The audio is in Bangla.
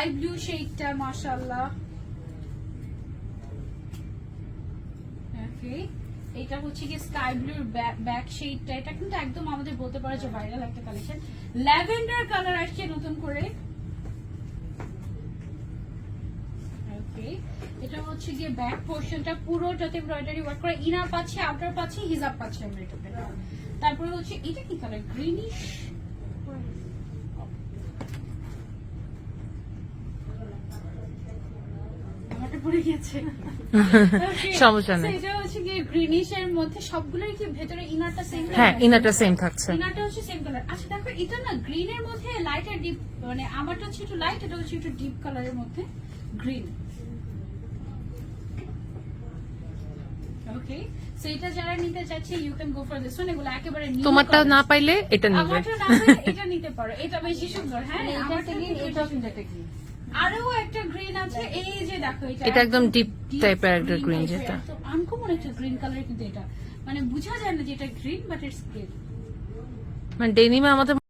স্কাই ব্লু শেডটা মাশাআল্লাহ। ওকে, এটা হচ্ছে কি স্কাই ব্লুর ব্যাক শেডটা, এটা কিন্তু একদম আমাদের বলতে পারে যে ভাইরাল একটা কালেকশন। ল্যাভেন্ডার কালার আসছে নতুন করে। ওকে, এটা হচ্ছে গিয়ে ব্যাক পোর্শনটা পুরোটাতে এমব্রয়ডারি ওয়ার্ক করা, ইনার পাচ্ছে, আউটার পাচ্ছে, হিজাব পাচ্ছে আমরা এটাতে। তারপরে হচ্ছে এটা কি কালার, গ্রিনিশ, আমারটা পড়ে গেছে। সমস্যা নেই। এটা হচ্ছে গিয়ে গ্রিনিশ এর মধ্যে সবগুলোর কি ভেতরে ইনারটা সেম? হ্যাঁ, ইনারটা সেম থাকছে। ইনারটা হচ্ছে সেম কালার। আচ্ছা দেখো, এটা না গ্রিন এর মধ্যে লাইট আর ডিপ, মানে আমারটা হচ্ছে একটু লাইট, এটা হচ্ছে একটু ডিপ কালারের মধ্যে গ্রিন। ওকে, সো এটা যারা নিতে চাচ্ছে you can go for this one. এগুলো একেবারে নিউ। তোমারটা না পাইলে এটা নিবে। আমারটা না পাইলে এটা নিতে পারো, এটা বেশি সুন্দর। হ্যাঁ, আমারটা গ্রিন, এটা সুন্দর, এটা গ্রিন। আরো একটা গ্রিন আছে, এই যে দেখো এটা একদম ডিপ টাইপের একটা গ্রিন, যেটা তো আনকমন একটা গ্রিন কালার, কিন্তু এটা মানে বোঝা যায় না যে এটা গ্রিন, বাট ইটস গ্রিন। মানে ডেনিমে আমাদের